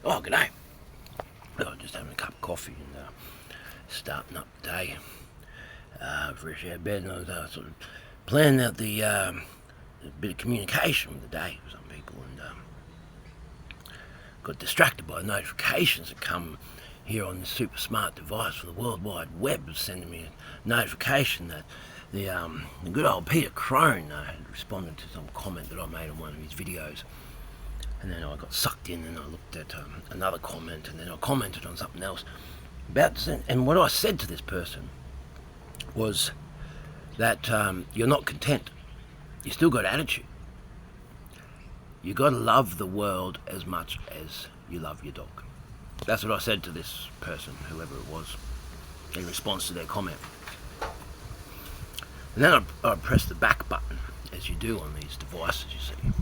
Oh, g'day. Oh, just having a cup of coffee and starting up the day. Fresh out of bed, and I was sort of planning out the a bit of communication with the day for some people, and got distracted by notifications that come here on this super smart device from the World Wide Web, sending me a notification that the good old Peter Crone had responded to some comment that I made on one of his videos. And then I got sucked in and I looked at another comment, and then I commented on something else and what I said to this person was that you're not content. You still got attitude. You got to love the world as much as you love your dog. That's what I said to this person, whoever it was, in response to their comment. And then I pressed the back button, as you do on these devices, you see.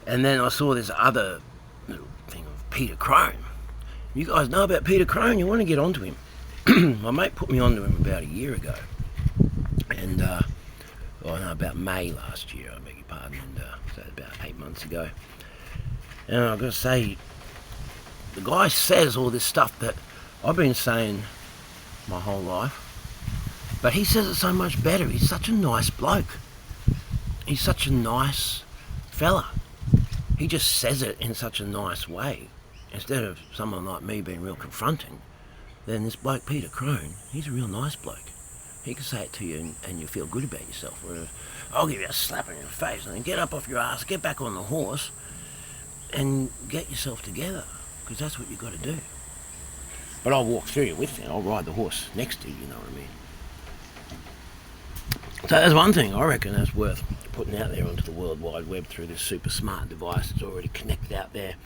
And then I saw this other little thing of Peter Crone. You guys know about Peter Crone? You want to get onto him. My mate put me onto him about a year ago. And, about May last year, I beg your pardon. And so about 8 months ago. And I've got to say, the guy says all this stuff that I've been saying my whole life. But he says it so much better. He's such a nice bloke. He's such a nice fella. He just says it in such a nice way. Instead of someone like me being real confronting, then this bloke, Peter Crone, he's a real nice bloke. He can say it to you and you feel good about yourself. Whereas I'll give you a slap in your face and then get up off your ass, get back on the horse and get yourself together, because that's what you've got to do. But I'll walk through you with you. I'll ride the horse next to you, you know what I mean? So that's one thing I reckon that's worth putting out there onto the World Wide Web through this super smart device that's already connected out there,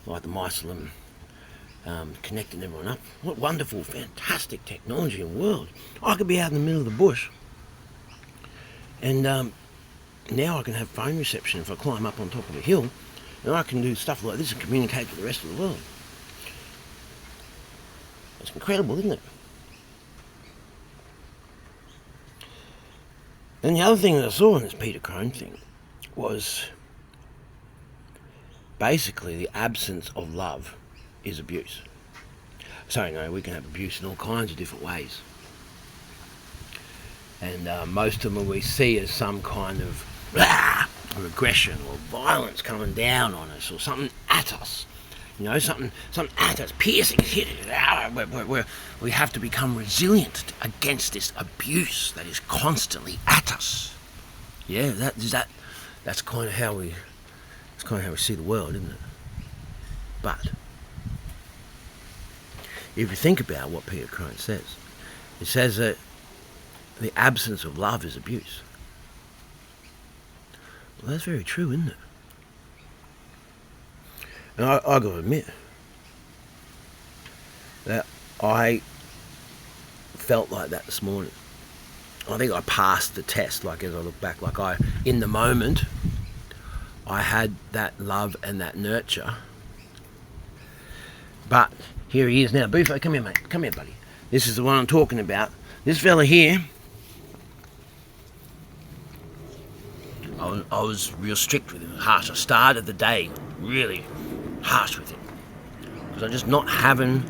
like the mycelium, connecting everyone up. What wonderful, fantastic technology in the world. I could be out in the middle of the bush, and now I can have phone reception if I climb up on top of a hill, and I can do stuff like this and communicate with the rest of the world. It's incredible, isn't it? And the other thing that I saw in this Peter Crone thing was basically the absence of love is abuse. So, we can have abuse in all kinds of different ways. And most of them we see as some kind of aggression or violence coming down on us or something at us. Something at us, piercing, hitting. We have to become resilient against this abuse that is constantly at us. Yeah, that's kind of how we see the world, isn't it? But if you think about what Peter Crone says, it says that the absence of love is abuse. Well, that's very true, isn't it? And I got to admit that I felt like that this morning. I think I passed the test, like as I look back, in the moment, I had that love and that nurture. But here he is now. Bufo, come here, mate. Come here, buddy. This is the one I'm talking about. This fella here, I was real strict with him, harsh. I started the day really harsh with him, because I'm just not having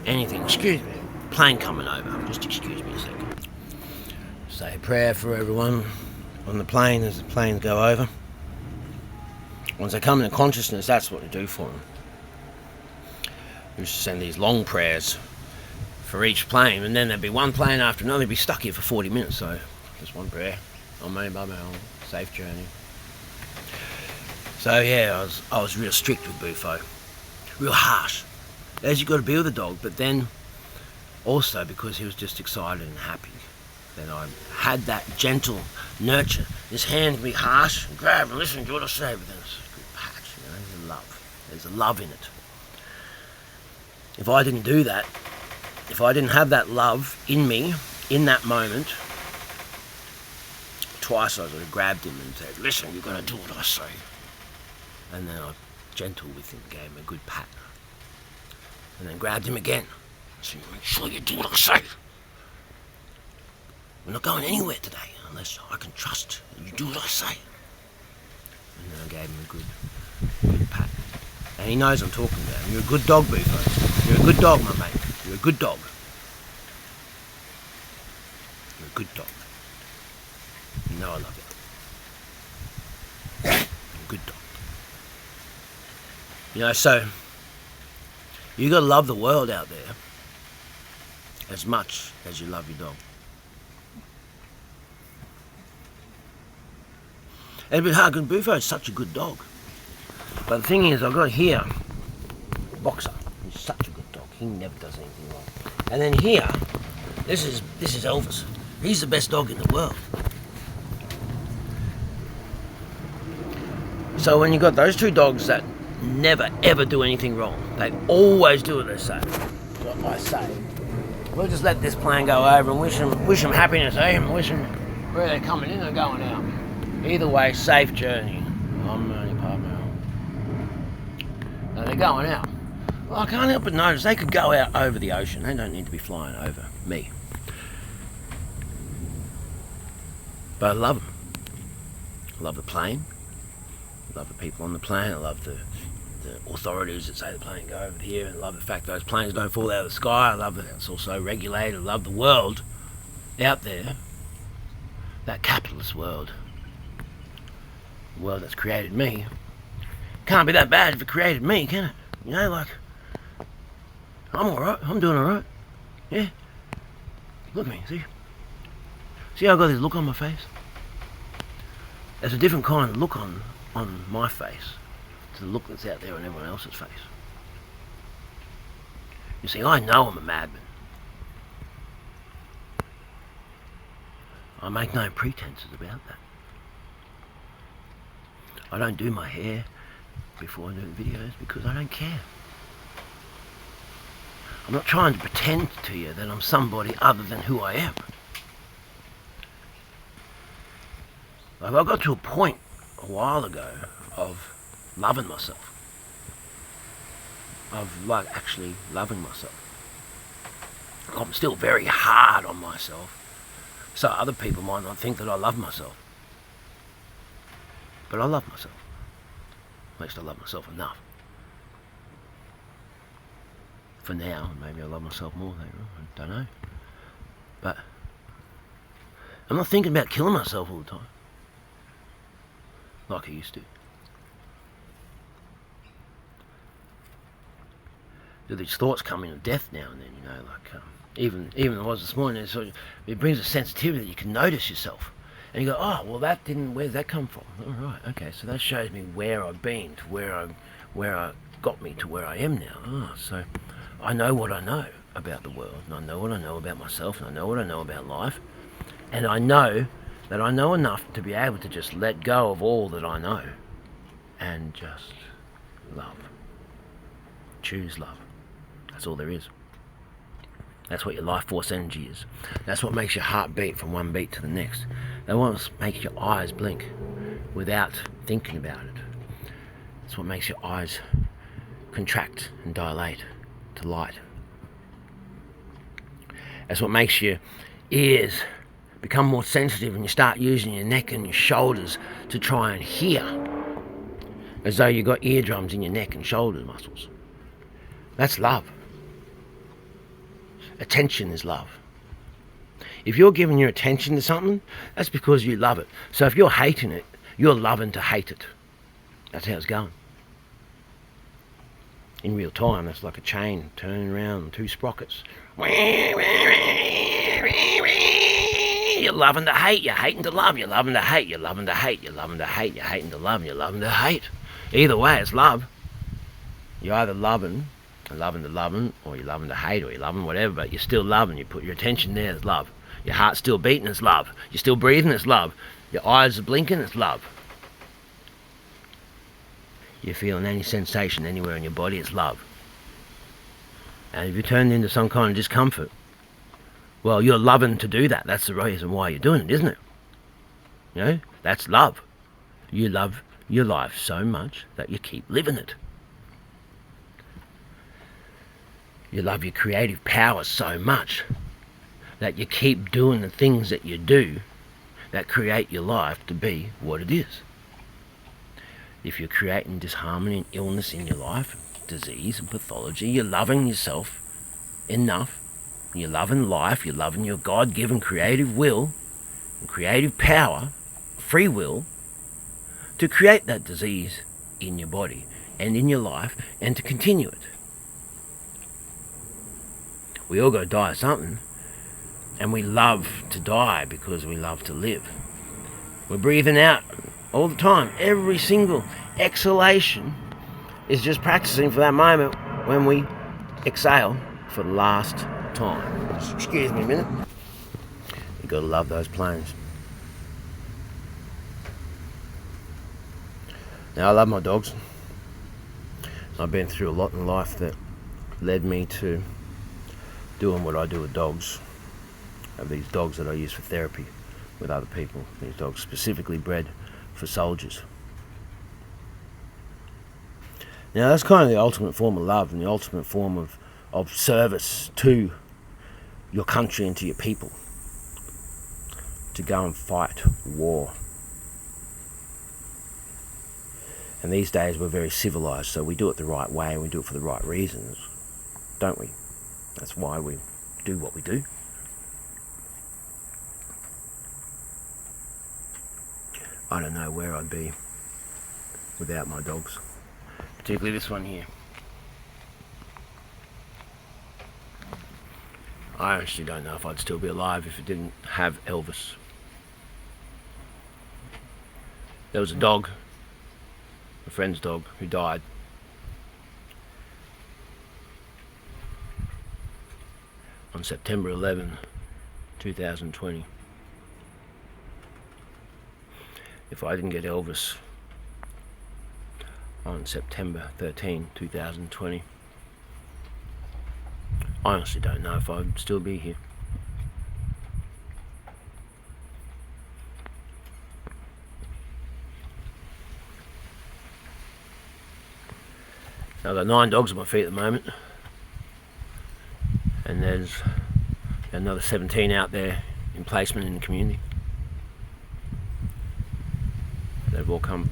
anything. Excuse me, plane coming over. Just excuse me a second. Say a prayer for everyone on the plane as the planes go over. Once they come into consciousness, that's what we do for them. We used to send these long prayers for each plane, and then there'd be one plane after another. They'd be stuck here for 40 minutes, so just one prayer. On me, Bubba, safe journey. So yeah, I was real strict with Bufo, real harsh, as you got to be with a dog. But then also because he was just excited and happy, then I had that gentle nurture. This hand can be harsh and grab and listen to what I say, but then it's a good patch. There's a love. There's a love in it. If I didn't do that, if I didn't have that love in me in that moment, twice I would have grabbed him and said, "Listen, you're going to do what I say." And then I gentle with him, gave him a good pat. And then grabbed him again. So you make sure you do what I say. We're not going anywhere today unless I can trust that you do what I say. And then I gave him a good pat. And he knows I'm talking about him. You're a good dog, Bufo. You're a good dog, my mate. You're a good dog. You're a good dog. You know I love you. You're a good dog. You know, so you got to love the world out there as much as you love your dog. It's a bit hard because Bufo's such a good dog. But the thing is, I've got here, Boxer. He's such a good dog. He never does anything wrong. And then here, this is Elvis. He's the best dog in the world. So when you've got those two dogs that never ever do anything wrong, they always do what they say. What I say. We'll just let this plane go over and wish them happiness, eh? And wish them where they're coming in and going out. Either way, safe journey. I'm only part of my own. No, they're going out. Well, I can't help but notice they could go out over the ocean. They don't need to be flying over me. But I love them. I love the plane. I love the people on the plane. I love the authorities that say the plane go over here. I love the fact those planes don't fall out of the sky. I love that it's also regulated. I love the world out there. That capitalist world. The world that's created me. Can't be that bad if it created me, can it? You know, like, I'm alright. I'm doing alright. Yeah. Look at me, see? See how I got this look on my face? There's a different kind of look on my face to the look that's out there on everyone else's face. You see, I know I'm a madman. I make no pretenses about that. I don't do my hair before I do videos because I don't care. I'm not trying to pretend to you that I'm somebody other than who I am. Like, I got to a point a while ago of loving myself. Of like actually loving myself. I'm still very hard on myself, so other people might not think that I love myself. But I love myself. At least I love myself enough. For now, maybe I love myself more later on, I don't know. But I'm not thinking about killing myself all the time. Like I used to. These thoughts come in of death now and then, you know, like even it was this morning, so it brings a sensitivity that you can notice yourself. And you go, oh, well, where's that come from? All right, okay, so that shows me where I've been to where I got me to where I am now. Oh, so I know what I know about the world, and I know what I know about myself, and I know what I know about life, and I know that I know enough to be able to just let go of all that I know and just love. Choose love. That's all there is. That's what your life force energy is. That's what makes your heart beat from one beat to the next. That's what makes your eyes blink without thinking about it. That's what makes your eyes contract and dilate to light. That's what makes your ears become more sensitive and you start using your neck and your shoulders to try and hear, as though you've got eardrums in your neck and shoulder muscles. That's love. Attention is love. If you're giving your attention to something, that's because you love it. So if you're hating it, you're loving to hate it. That's how it's going. In real time, that's like a chain turning around, two sprockets. You're loving to hate, you're hating to love, you're loving to hate, you're loving to hate, you're loving to hate, you're hating to love, you're loving to hate. Either way, it's love. You're either loving to loving, or you're loving to hate, or you're loving whatever, but you're still loving. You put your attention there, it's love. Your heart's still beating, it's love. You're still breathing, it's love. Your eyes are blinking, it's love. You're feeling any sensation anywhere in your body, it's love. And if you turn into some kind of discomfort, well, you're loving to do that. That's the reason why you're doing it, isn't it? You know, that's love. You love your life so much that you keep living it. You love your creative power so much that you keep doing the things that you do that create your life to be what it is. If you're creating disharmony and illness in your life, disease and pathology, you're loving yourself enough, you're loving life, you're loving your God-given creative will and creative power, free will, to create that disease in your body and in your life and to continue it. We all got to die of something, and we love to die because we love to live. We're breathing out all the time. Every single exhalation is just practicing for that moment when we exhale for the last time. Excuse me a minute. You've got to love those planes. Now, I love my dogs. I've been through a lot in life that led me to doing what I do with dogs. I have these dogs that I use for therapy with other people. These dogs specifically bred for soldiers. Now, that's kind of the ultimate form of love and the ultimate form of service to your country and to your people. To go and fight war. And these days we're very civilized, so we do it the right way and we do it for the right reasons, don't we? That's why we do what we do. I don't know where I'd be without my dogs, particularly this one here. I actually don't know if I'd still be alive if it didn't have Elvis. There was a dog, a friend's dog, who died. On September 11, 2020. If I didn't get Elvis on September 13, 2020, I honestly don't know if I'd still be here. I've got 9 dogs on my feet at the moment, and there's another 17 out there in placement in the community. They've all come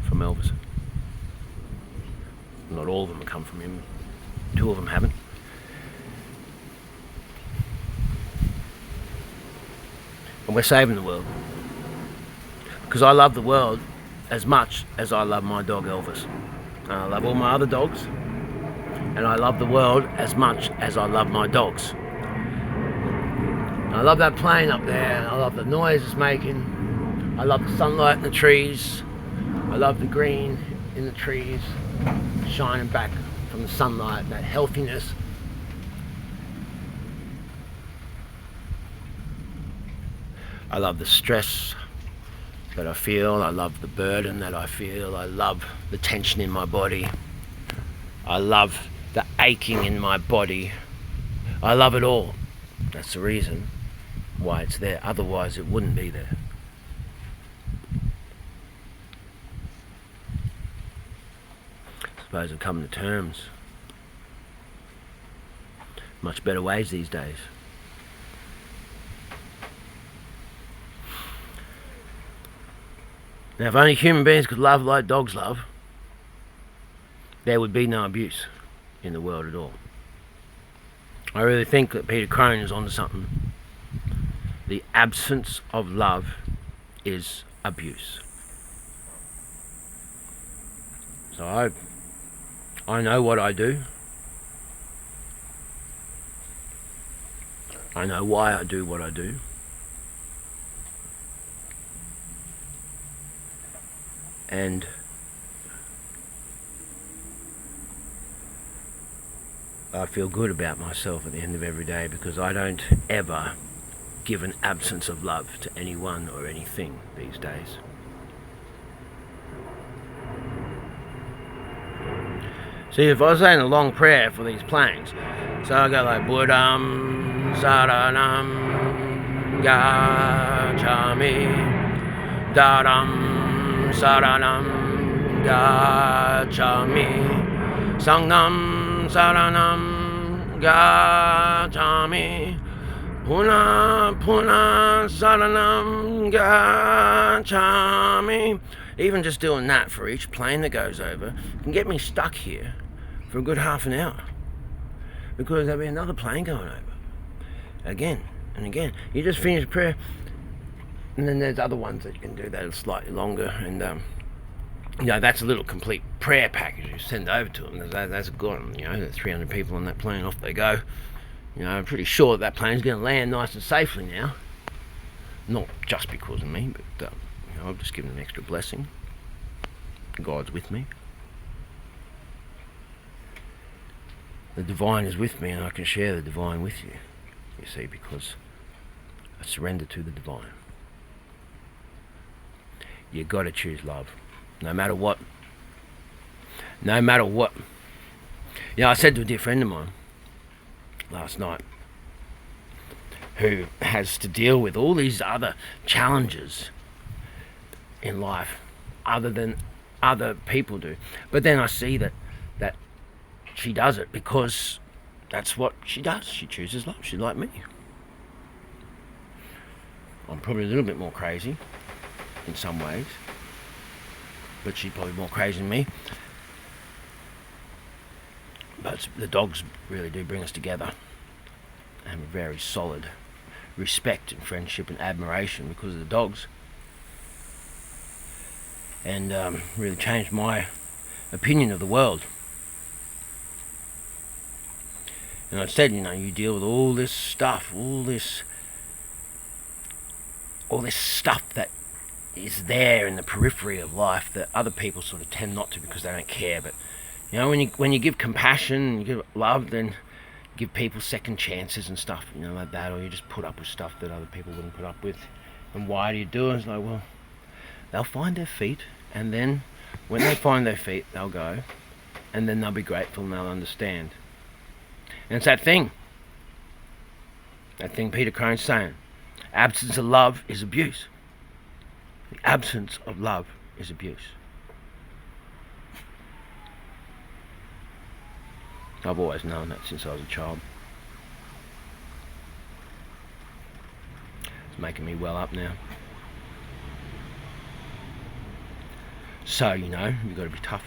from Elvis. Not all of them have come from him. 2 of them haven't. And we're saving the world. Because I love the world as much as I love my dog Elvis. And I love all my other dogs. And I love the world as much as I love my dogs. And I love that plane up there. And I love the noise it's making. I love the sunlight in the trees. I love the green in the trees shining back from the sunlight, that healthiness. I love the stress that I feel. I love the burden that I feel. I love the tension in my body. I love the aching in my body. I love it all. That's the reason why it's there. Otherwise it wouldn't be there. I suppose I've come to terms. Much better ways these days. Now, if only human beings could love like dogs love, there would be no abuse in the world at all. I really think that Peter Crone is onto something. The absence of love is abuse. So I know what I do. I know why I do what I do. And I feel good about myself at the end of every day because I don't ever give an absence of love to anyone or anything these days. See, if I was saying a long prayer for these planes, so I go like Buddham Saranam Gacchami Dharam Saranam Gacchami Sangham Saranam Gacchami Puna Saranam Gacchami Even just doing that for each plane that goes over can get me stuck here for a good half an hour, because there'll be another plane going over again and again. You just finish prayer, and then there's other ones that you can do that are slightly longer, and that's a little complete prayer package you send over to them. That's good. There's 300 people on that plane, off they go. I'm pretty sure that plane's going to land nice and safely now. Not just because of me, but I've just given an extra blessing. God's with me. The divine is with me, and I can share the divine with you. You see, because I surrender to the divine. You got to choose love, no matter what. No matter what. I said to a dear friend of mine last night, who has to deal with all these other challenges in life other than other people do. But then I see that she does it because that's what she does. She chooses love. She's like me. I'm probably a little bit more crazy in some ways, but she's probably more crazy than me. But the dogs really do bring us together, and a very solid respect and friendship and admiration because of the dogs, and really changed my opinion of the world. And I said, you deal with all this stuff, all this stuff that is there in the periphery of life that other people sort of tend not to because they don't care. But when you give compassion and you give love, then give people second chances and stuff, like that, or you just put up with stuff that other people wouldn't put up with. And why do you do it? It's like, well, they'll find their feet, and then when they find their feet, they'll go, and then they'll be grateful and they'll understand. And it's that thing Peter Crone's saying, absence of love is abuse. The absence of love is abuse. I've always known that since I was a child. It's making me well up now. So, you've got to be tough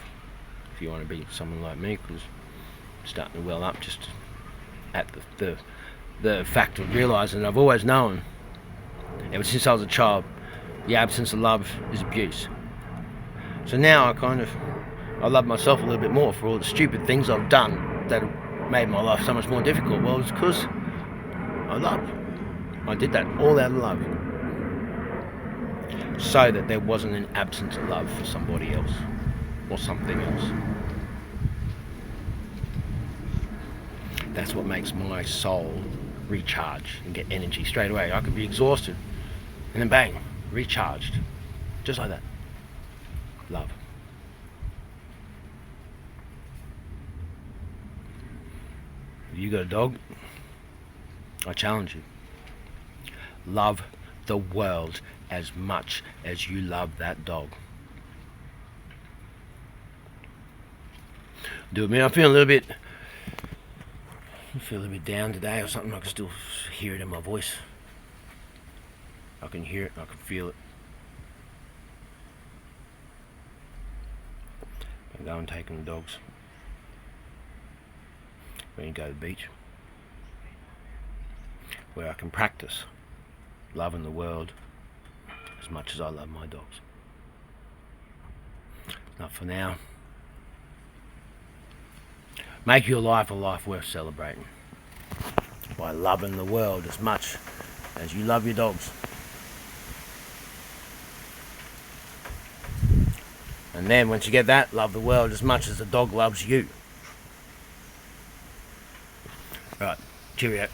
if you want to be someone like me, because I'm starting to well up just at the fact of realising I've always known, ever since I was a child, the absence of love is abuse. So now I love myself a little bit more for all the stupid things I've done that have made my life so much more difficult. Well, it's because I did that all out of love, so that there wasn't an absence of love for somebody else or something else. That's what makes my soul recharge and get energy straight away. I could be exhausted and then bang, recharged, just like that. Love. If you got a dog, I challenge you. Love the world as much as you love that dog. Do it, man. I feel a little bit down today or something. I can still hear it in my voice. I can hear it, I can feel it. I'm going taking the dogs when you go to the beach, where I can practice loving the world as much as I love my dogs. Not for now. Make your life a life worth celebrating by loving the world as much as you love your dogs. And then once you get that, love the world as much as the dog loves you. Right, cheerio.